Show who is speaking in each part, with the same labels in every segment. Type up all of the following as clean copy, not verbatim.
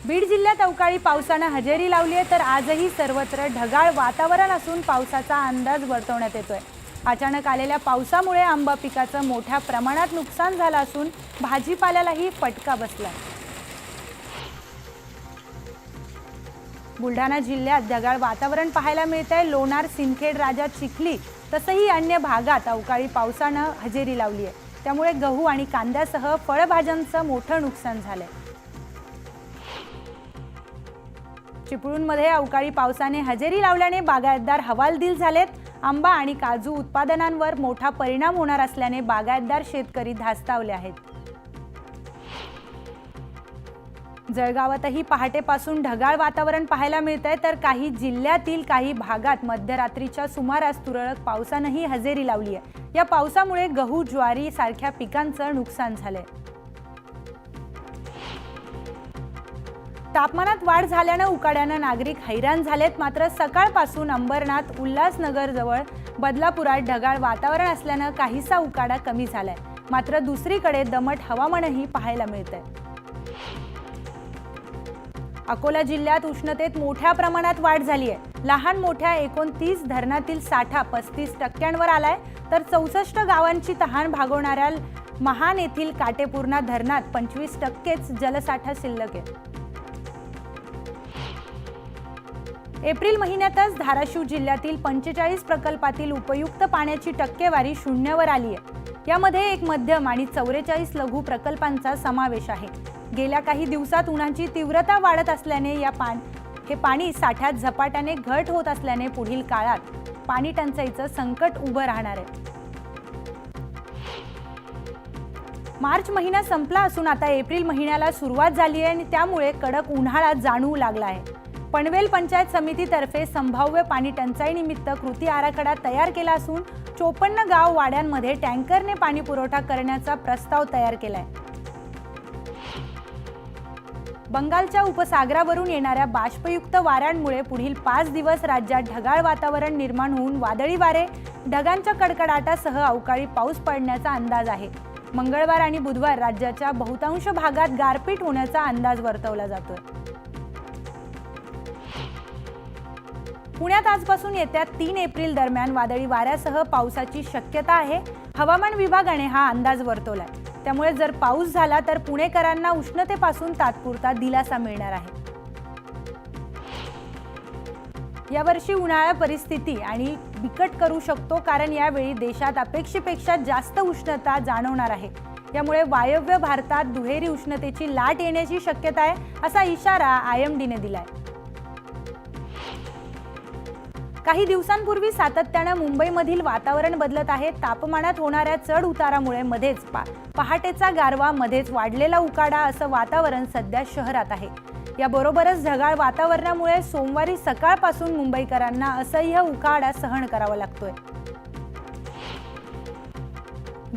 Speaker 1: बीड जिल्ह्यात अवकाळी पावसाने हजेरी लावली आहे, तर आजही सर्वत्र ढगाळ वातावरण असून पावसाचा अंदाज वर्तवण्यात येतोय। अचानक आलेल्या पावसामुळे आंबा पिकाचं मोठ्या प्रमाणात नुकसान झालं असून भाजीपाल्यालाही फटका बसलाय। बुलढाणा जिल्ह्यात ढगाळ वातावरण पाहायला मिळतंय। लोणार, सिंदखेड राजा, चिखली तसंही अन्य भागात अवकाळी पावसाने हजेरी लावली आहे। त्यामुळे गहू आणि कांद्यासह फळभाज्यांचं मोठं नुकसान झालंय। चिपळूणमध्ये अवकाळी पावसाने हजेरी लावल्याने बागायतदार हवालदिल झालेत। आंबा आणि काजू उत्पादनांवर मोठा परिणाम होणार असल्याने बागायतदार शेतकरी धास्तावले आहेत। जळगावातही पहाटेपासून ढगाळ वातावरण पाहायला मिळतंय, तर काही जिल्ह्यातील काही भागात मध्यरात्रीच्या सुमारास तुरळक पावसानेही हजेरी लावली आहे। या पावसामुळे गहू, ज्वारी सारख्या पिकांचं नुकसान झालंय। तापमानात वाढ झाल्याने उकाड्याने नागरिक हैराण झालेत। मात्र सकाळपासून अंबरनाथ, उल्हासनगर जवळ बदलापुरात ढगाळ वातावरण असल्याने काहीसा उकाडा कमी झालाय। मात्र दुसरीकडे दमट हवामानही पाहायला मिळतंय। अकोला जिल्ह्यात उष्णतेत मोठ्या प्रमाणात वाढ झाली आहे। लहान मोठ्या 29 धरणातील साठा 35% आलाय, तर 64 गावांची तहान भागवणाऱ्या महान येथील काटेपूर्णा धरणात 25%च जलसाठा शिल्लक आहे। एप्रिल महिन्यातच धाराशिव जिल्ह्यातील 45 प्रकल्पातील उपयुक्त पाण्याची टक्केवारी शून्यावर आली आहे। यामध्ये एक मध्यम आणि 44 लघु प्रकल्पांचा समावेश आहे। गेल्या काही दिवसात उन्हाची तीव्रता वाढत असल्याने हे पाणी साठ्यात झपाट्याने घट होत असल्याने पुढील काळात पाणी टंचाईचं संकट उभं राहणार आहे। मार्च महिना संपला असून आता एप्रिल महिन्याला सुरुवात झाली आहे आणि त्यामुळे कडक उन्हाळा जाणवू लागला आहे। पनवेल पंचायत समितीतर्फे संभाव्य पाणी टंचाई निमित्त कृती आराखडा तयार केला असून 54 गाव वाड्यांमध्ये टँकरने पाणी पुरवठा करण्याचा प्रस्ताव तयार केलाय। बंगालच्या उपसागरावरून येणाऱ्या बाष्पयुक्त वाऱ्यांमुळे पुढील 5 दिवस राज्यात ढगाळ वातावरण निर्माण होऊन वादळी वारे, ढगांच्या कडकडाटासह अवकाळी पाऊस पडण्याचा अंदाज आहे। मंगळवार आणि बुधवार राज्याच्या बहुतांश भागात गारपीट होण्याचा अंदाज वर्तवला जातोय। पुण्यात आजपासून येत्या 3 एप्रिल दरम्यान वादळी वाऱ्यासह पावसाची शक्यता आहे। हवामान विभागाने हा अंदाज वर्तवलाय। त्यामुळे जर पाऊस झाला तर पुणेकरांना उष्णतेपासून तात्पुरता दिलासा मिळणार आहे। यावर्षी उन्हाळा परिस्थिती आणि बिकट करू शकतो, कारण यावेळी देशात अपेक्षेपेक्षा जास्त उष्णता जाणवणार आहे। यामुळे वायव्य भारतात दुहेरी उष्णतेची लाट येण्याची शक्यता आहे, असा इशारा IMDने दिलाय। काही दिवसांपूर्वी सातत्याने मुंबईमधील वातावरण बदलत आहे। तापमानात होणाऱ्या चढ उतारामुळे मध्येच पहाटेचा गारवा, मध्येच वाढलेला उकाडा असं वातावरण सध्या शहरात आहे। याबरोबरच ढगाळ वातावरणामुळे सोमवारी सकाळपासून मुंबईकरांना असह्य उकाडा सहन करावा लागतोय।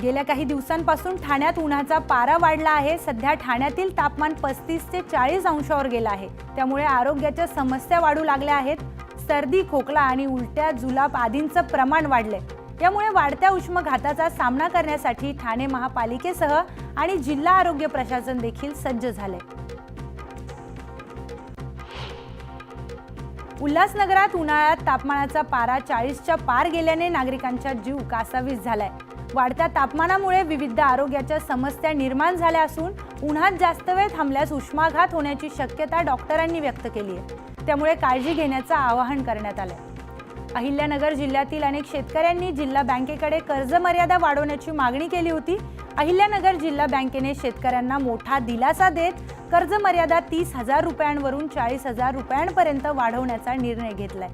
Speaker 1: गेल्या काही दिवसांपासून ठाण्यात उन्हाचा पारा वाढला आहे। सध्या ठाण्यातील तापमान 35 ते 40 अंशावर गेलं आहे। त्यामुळे आरोग्याच्या समस्या वाढू लागल्या आहेत। सर्दी, खोकला आणि उलट्या, जुलाब आदींचं प्रमाण वाढले। यामुळे वाढत्या उष्माघाताचा सामना करण्यासाठी ठाणे महापालिकेसह आणि जिल्हा आरोग्य प्रशासन देखील सज्ज झाले। उल्हासनगरात उन्हाळ्यात तापमानाचा पारा 40च्या पार गेल्याने नागरिकांचा जीव कासावीस झालाय। वाढत्या तापमानामुळे विविध आरोग्याच्या समस्या निर्माण झाल्या असून उन्हात जास्त वेळ थांबल्यास उष्माघात होण्याची शक्यता डॉक्टरांनी व्यक्त केली आहे। त्यामुळे काळजी घेण्याचं आवाहन करण्यात आलंय। अहिल्यानगर जिल्ह्यातील अनेक शेतकऱ्यांनी जिल्हा बँकेकडे कर्ज मर्यादा वाढवण्याची मागणी केली होती। अहिल्यानगर जिल्हा बँकेने शेतकऱ्यांना मोठा दिलासा देत कर्ज मर्यादा 30,000 रुपयांवरून 40,000 रुपयांपर्यंत वाढवण्याचा निर्णय घेतलाय।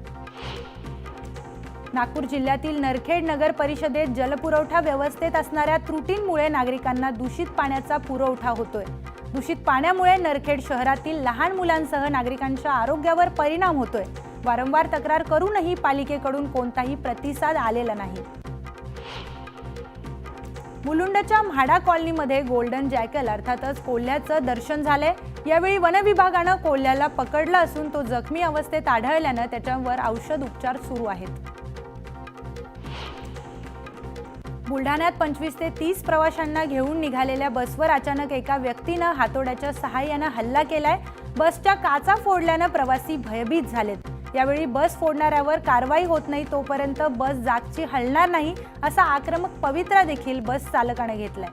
Speaker 1: नागपूर जिल्ह्यातील नरखेड नगर परिषदेत जलपुरवठा व्यवस्थेत असणाऱ्या त्रुटींमुळे नागरिकांना दूषित पाण्याचा पुरवठा होतोय। दूषित पाण्यामुळे नरखेड शहरातील लहान मुलांसह नागरिकांच्या आरोग्यावर परिणाम होतोय। वारंवार तक्रार करूनही पालिकेकडून कोणताही प्रतिसाद आलेला नाही। मुलुंडच्या म्हाडा कॉलनीमध्ये गोल्डन जॅकल अर्थातच कोल्ह्याचं दर्शन झालंय। यावेळी वन विभागानं कोल्ह्याला पकडलं असून तो जखमी अवस्थेत आढळल्यानं त्याच्यावर औषध उपचार सुरू आहेत। बुलढाण्यात 25 ते 30 प्रवाशांना घेऊन निघालेल्या बसवर अचानक एका व्यक्तीनं हातोड्याच्या सहाय्यानं हल्ला केलाय। बसच्या काचा फोडल्यानं प्रवासी भयभीत झालेत। यावेळी बस फोडणाऱ्यावर कारवाई होत नाही तोपर्यंत बस जागची हलणार नाही असा आक्रमक पवित्रा देखील बस चालकाने घेतलाय।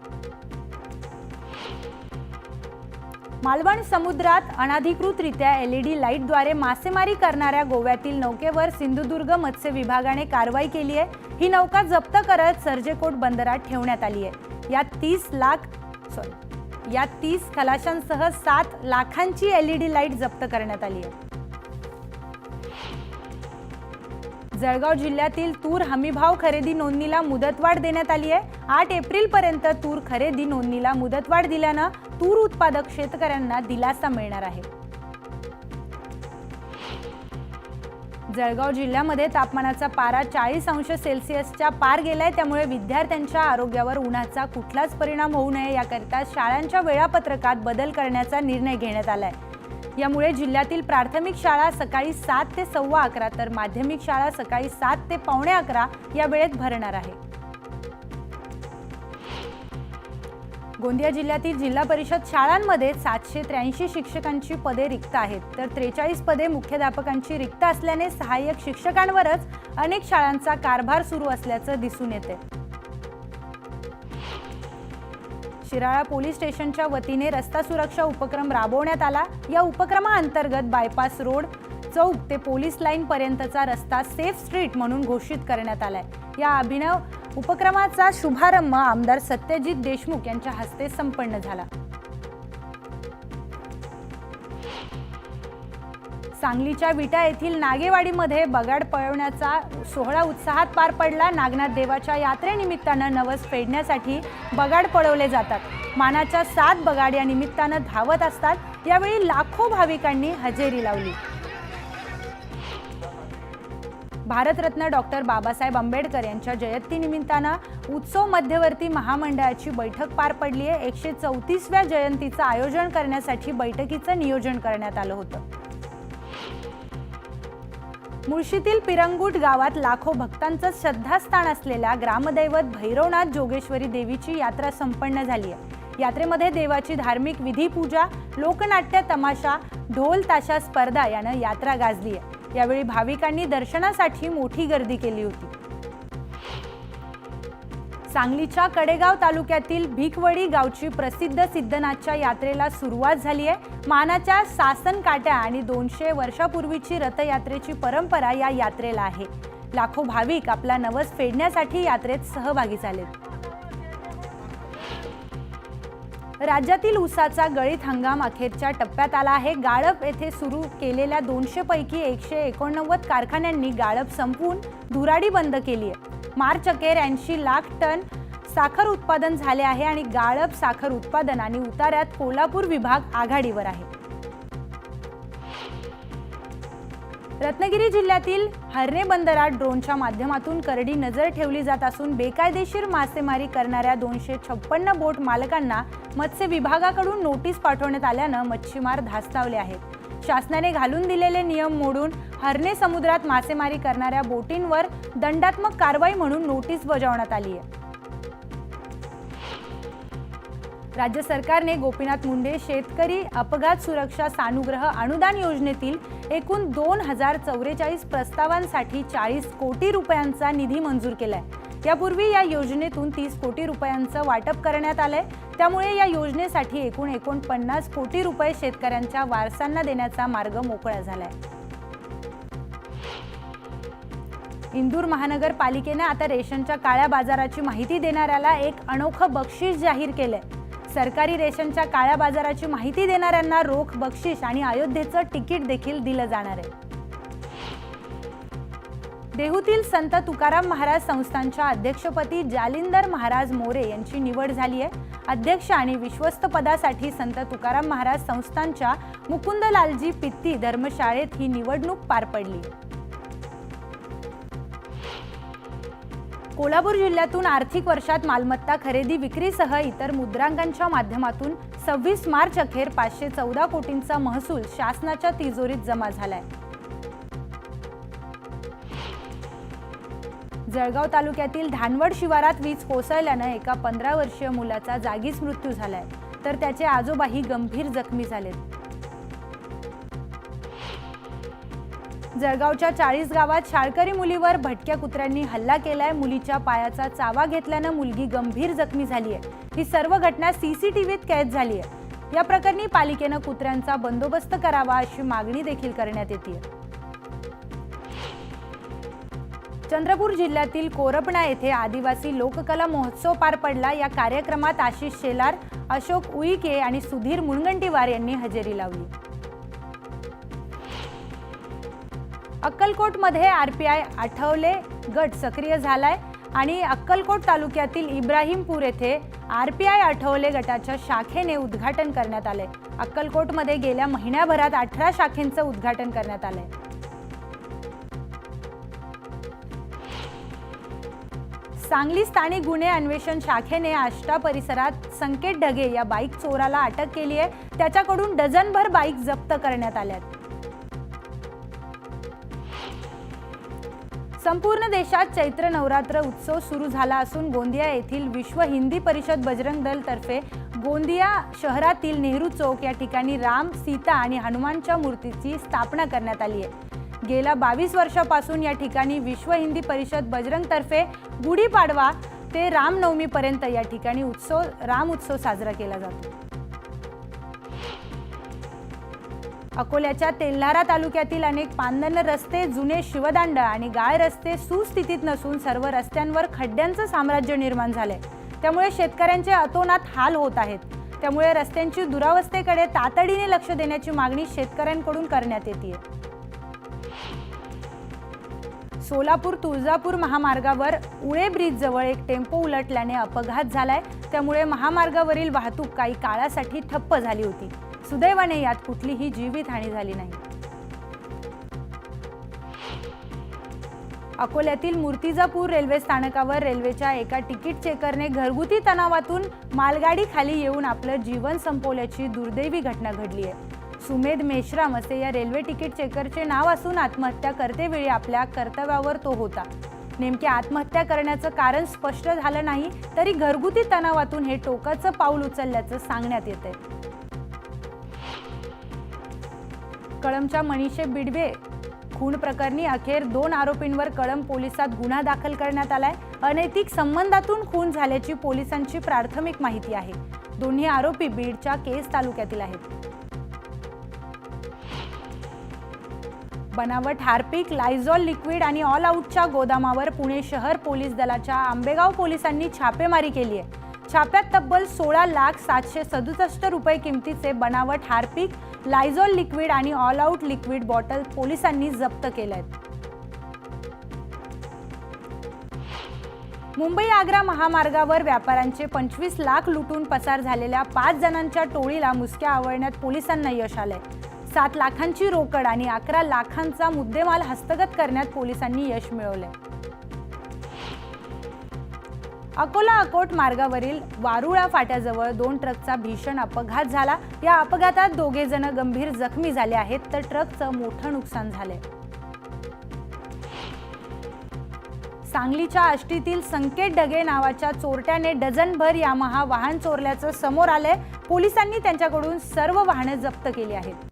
Speaker 1: मालवण समुद्रात अनधिकृतरित्या LED लाईटद्वारे मासेमारी करणाऱ्या गोव्यातील नौकेवर सिंधुदुर्ग मत्स्य विभागाने कारवाई केली आहे। ही नौका जप्त करत सर्जेकोट बंदरात ठेवण्यात आली आहे। यात 30 खलाशांसह 7 लाखांची LED लाईट जप्त करण्यात आली आहे। जळगाव जिल्ह्यातील तूर हमीभाव खरेदी नोंदणीला मुदतवाढ देण्यात आली आहे। 8 एप्रिलपर्यंत तूर खरेदी नोंदणीला मुदतवाढ दिल्यानं तूर उत्पादक शेतकऱ्यांना दिलासा मिळणार आहे। जळगाव जिल्ह्यामध्ये तापमानाचा पारा 40 अंश सेल्सिअसच्या पार गेलाय। त्यामुळे विद्यार्थ्यांच्या आरोग्यावर उन्हाचा कुठलाच परिणाम होऊ नये याकरिता शाळांच्या वेळापत्रकात बदल करण्याचा निर्णय घेण्यात आलाय। यामुळे जिल्ह्यातील प्राथमिक शाळा सकाळी 7 ते 11:15 तर माध्यमिक शाळा सकाळी 7 ते 11:45 या वेळेत भरणार आहे। गोंदिया जिल्ह्यातील जिल्हा परिषद शाळांमध्ये 783 शिक्षकांची पदे रिक्त आहेत, तर 43 पदे मुख्याध्यापकांची रिक्त असल्याने सहाय्यक शिक्षकांवरच अनेक शाळांचा कारभार सुरू असल्याचं दिसून येते। शिराळा पोलीस स्टेशनच्या वतीने रस्ता सुरक्षा उपक्रम राबवण्यात आला। या उपक्रमाअंतर्गत बायपास रोड चौक ते पोलीस लाईन पर्यंतचा रस्ता सेफ स्ट्रीट म्हणून घोषित करण्यात आलाय। या अभिनव उपक्रमाचा शुभारंभ आमदार सत्यजित देशमुख यांच्या हस्ते संपन्न झाला। सांगलीच्या विटा येथील नागेवाडीमध्ये बगाड पळवण्याचा सोहळा उत्साहात पार पडला। नागनाथ देवाच्या यात्रेनिमित्तानं नवस फेडण्यासाठी बगाड पळवले जातात। मानाच्या 7 बगाड या निमित्तानं धावत असतात। यावेळी लाखो भाविकांनी हजेरी लावली। भारतरत्न डॉक्टर बाबासाहेब आंबेडकर यांच्या जयंतीनिमित्तानं उत्सव मध्यवर्ती महामंडळाची बैठक पार पडली आहे। 134व्या जयंतीचं आयोजन करण्यासाठी बैठकीचं नियोजन करण्यात आलं होतं। मुळशीतील पिरंगुट गावात लाखो भक्तांचं श्रद्धास्थान असलेल्या ग्रामदैवत भैरवनाथ जोगेश्वरी देवीची यात्रा संपन्न झाली आहे। यात्रेमध्ये देवाची धार्मिक विधी पूजा, लोकनाट्य, तमाशा, ढोल ताशा स्पर्धा यानं यात्रा गाजली आहे। यावेळी भाविकांनी दर्शनासाठी मोठी गर्दी केली होती। सांगलीच्या कडेगाव तालुक्यातील भिकवडी गावची प्रसिद्ध सिद्धनाथच्या यात्रेला सुरुवात झाली आहे। मानाच्या सासन काट्या आणि 200 वर्षापूर्वीची रथयात्रेची परंपरा या यात्रेला आहे। लाखो भाविक आपला नवस फेडण्यासाठी यात्रेत सहभागी झालेत। राज्यातील ऊसाचा गळीत हंगाम अखेरच्या टप्प्यात आला आहे। गाळप येथे सुरू केलेल्या 200 पैकी 189 कारखान्यांनी गाळप संपवून धुराडी बंद केली आहे। मार्च अखेर 80 लाख टन साखर उत्पादन झाले आहे आणि गाळप साखर उत्पादन आणि उतार्यात कोल्हापूर विभाग आघाडीवर आहे। रत्नागिरी जिल्ह्यातील हर्णे बंदरात ड्रोनच्या माध्यमातून करडी नजर ठेवली जात असून बेकायदेशीर मासेमारी करणाऱ्या 256 बोट मालकांना मत्स्य विभागाकडून नोटीस पाठवण्यात आल्यानं मच्छीमार धास्तावले आहेत। शासनाने घालून दिलेले नियम मोडून हर्णे समुद्रात मासेमारी करणाऱ्या बोटींवर दंडात्मक कारवाई म्हणून नोटीस बजावण्यात आली आहे। राज्य सरकारने गोपीनाथ मुंडे शेतकरी अपघात सुरक्षा सानुग्रह अनुदान योजनेतील एकूण 2044 प्रस्तावांसाठी 40 कोटी रुपयांचा निधी मंजूर केलाय। यापूर्वी या योजनेतून 30 कोटी रुपयांचं वाटप करण्यात आलंय। त्यामुळे या योजनेसाठी एकूण 49 कोटी रुपये शेतकऱ्यांच्या वारसांना देण्याचा मार्ग मोकळा झालाय। इंदूर महानगरपालिकेने आता रेशनच्या काळ्या बाजाराची माहिती देणाऱ्याला एक अनोखं बक्षीस जाहीर केलंय। सरकारी रेशनच्या काळ्या बाजाराची माहिती देणाऱ्यांना रोख बक्षीस आणि अयोध्येचं तिकीट देखील दिलं जाणार आहे। देहूतील संत तुकाराम महाराज संस्थानच्या अध्यक्षपदी जालिंदर महाराज मोरे यांची निवड झाली आहे। अध्यक्ष आणि विश्वस्त पदासाठी संत तुकाराम महाराज संस्थानच्या मुकुंदलालजी पित्ती धर्मशाळेत ही निवडणूक पार पडली। कोल्हापूर जिल्ह्यातून आर्थिक वर्षात मालमत्ता खरेदी विक्रीसह इतर मुद्रांकांच्या माध्यमातून 26 मार्च अखेर 514 कोटींचा महसूल शासनाच्या तिजोरीत जमा झालाय। जळगाव तालुक्यातील धानवड शिवारात वीज कोसळल्यानं एका 15 वर्षीय मुलाचा जागीच मृत्यू झालाय, तर त्याचे आजोबाही गंभीर जखमी झालेत। जळगावच्या 40 गावात शाळकरी मुलीवर भटक्या कुत्र्यांनी हल्ला केलाय। मुलीच्या पायाचा चावा घेतल्यानं मुलगी गंभीर जखमी झाली आहे। ही सर्व घटना सीसीटीव्हीत कैद झाली आहे। या प्रकरणी पालिकेनं कुत्र्यांचा बंदोबस्त करावा अशी मागणी देखील करण्यात येते। चंद्रपूर जिल्ह्यातील कोरपणा येथे आदिवासी लोककला महोत्सव पार पडला। या कार्यक्रमात आशिष शेलार, अशोक उईके आणि सुधीर मुनगंटीवार यांनी हजेरी लावली। अक्कलकोटमध्ये आरपीआय आठवले गट सक्रिय झालाय आणि अक्कलकोट तालुक्यातील इब्राहिमपूर येथे आरपीआय आठवले गटाच्या शाखेने उद्घाटन करण्यात आले। अक्कलकोटमध्ये गेल्या महिन्याभरात 18 शाखेंचं उद्घाटन करण्यात आलंय। सांगली स्थानिक गुन्हे अन्वेषण शाखेने आष्टा परिसरात संकेत ढगे या बाईक चोराला अटक केली आहे। त्याच्याकडून डझनभर बाईक जप्त करण्यात आल्यात। संपूर्ण देशात चैत्र नवरात्र उत्सव सुरू झाला असून गोंदिया येथील विश्व हिंदी परिषद बजरंग दल तर्फे गोंदिया शहरातील नेहरू चौक या ठिकाणी राम, सीता आणि हनुमानच्या मूर्तीची स्थापना करण्यात आली आहे। गेल्या 22 वर्षापासून या ठिकाणी विश्व हिंदी परिषद बजरंग तर्फे गुढीपाडवा ते रामनवमी पर्यंत या ठिकाणी राम उत्सव साजरा केला जातो। अकोल्याच्या तेल्हारा तालुक्यातील अनेक पांदण रस्ते, जुने शिवदांड आणि गाळ रस्ते सुस्थितीत नसून सर्व रस्त्यांवर खड्ड्यांचं साम्राज्य निर्माण झालंय। त्यामुळे शेतकऱ्यांचे अतोनात हाल होत आहेत। त्यामुळे रस्त्यांची दुरावस्थेकडे तातडीने लक्ष देण्याची मागणी शेतकऱ्यांकडून करण्यात येते। सोलापूर तुळजापूर महामार्गावर उळे ब्रिज जवळ एक टेम्पो उलटल्याने अपघात झालाय। त्यामुळे महामार्गावरील वाहतूक काही काळासाठी ठप्प झाली होती। सुदैवाने यात कुठलीही जीवितहानी झाली नाही। अकोल्यातील मूर्तिजापूर रेल्वे स्थानकावर रेल्वेच्या एका तिकीट चेकरने घरगुती तणावातून मालगाडी खाली येऊन आपलं जीवन संपवल्याची दुर्दैवी घटना घडली आहे। सुमेध मेश्राम असे या रेल्वे तिकीट चेकरचे नाव असून आत्महत्या करतेवेळी आपल्या कर्तव्यावर तो होता। नेमके आत्महत्या करण्याचं कारण स्पष्ट झालं नाही, तरी घरगुती तणावातून हे टोकाचं पाऊल उचलल्याचं सांगण्यात येतंय। कळंबच्या मनीषे बिडवे खून प्रकरणी अखेर 2 आरोपींवर कळंब पोलिसात गुन्हा दाखल करण्यात आलाय। अनैतिक संबंधातून खून झाल्याची पोलिसांची प्राथमिक माहिती आहे। दोन्ही आरोपी बीडच्या केज तालुक्यातील आहेत। बनावट हार्पिक, लायझॉल लिक्विड आणि ऑल आउटच्या गोदामावर पुणे शहर पोलीस दलाच्या आंबेगाव पोलिसांनी छापेमारी केली आहे। छाप्यात तब्बल 16,767 रुपये किमतीचे बनावट हार्पिक, लायझॉल लिक्विड आणि ऑल आउट लिक्विड बॉटल पोलिसांनी जप्त केल्यात। मुंबई आग्रा महामार्गावर व्यापाऱ्यांचे 25 लाख लुटून पसार झालेल्या 5 जणांच्या टोळीला मुसक्या आवळण्यात पोलिसांना यश आलंय। 7 लाखांची रोकड आणि 11 लाखांचा मुद्देमाल हस्तगत करण्यात पोलिसांनी यश मिळवलंय। अकोला अकोट मार्गावरील वारुळा फाट्याजवळ 2 ट्रकचा भीषण अपघात झाला। या अपघातात 2 जण गंभीर जखमी झाले आहेत, तर ट्रकचं मोठं नुकसान झालंय। सांगलीच्या आष्टीतील संकेत ढगे नावाच्या चोरट्याने डझनभर यामाहा वाहन चोरल्याचं समोर आलंय। पोलिसांनी त्यांच्याकडून सर्व वाहने जप्त केली आहेत।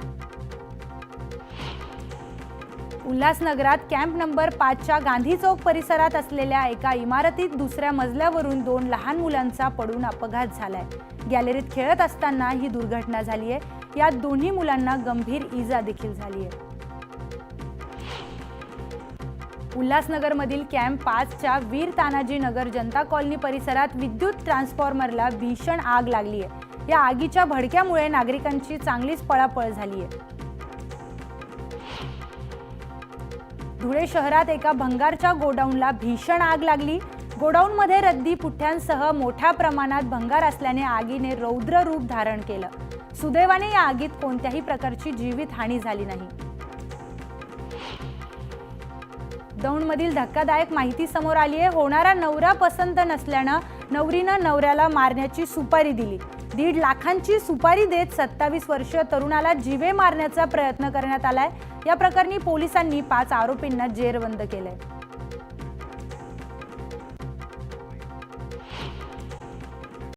Speaker 1: उल्हासनगरात कॅम्प नंबर 5च्या गांधी चौक परिसरात असलेल्या एका इमारतीत दुसऱ्या मजल्यावरून 2 लहान मुलांचा पडून अपघात झालाय। गॅलरीत खेळत असताना ही दुर्घटना झाली आहे। यात दोन्ही मुलांना गंभीर इजा देखील झाली आहे। उल्हासनगरमधील कॅम्प 5च्या वीर तानाजी नगर जनता कॉलनी परिसरात विद्युत ट्रान्सफॉर्मरला भीषण आग लागली आहे। या आगीच्या भडक्यामुळे नागरिकांची चांगलीच पळापळ झाली आहे। धुळे शहरात एका भंगारच्या गोडाऊनला भीषण आग लागली। गोडाऊनमध्ये रद्दी पुठ्यांसह मोठ्या प्रमाणात भंगार असल्याने आगीने रौद्र रूप धारण केलं। सुदैवाने या आगीत कोणत्याही प्रकारची जीवितहानी झाली नाही। दौंडमधील धक्कादायक माहिती समोर आली आहे। होणारा नवरा पसंत नसल्यानं नवरीनं नवऱ्याला मारण्याची सुपारी दिली। 1.5 लाखांची सुपारी देत 27 वर्षीय तरुणाला जीवे मारण्याचा प्रयत्न करण्यात आलाय। या प्रकरणी पोलिसांनी 5 आरोपींना जेरबंद केलंय।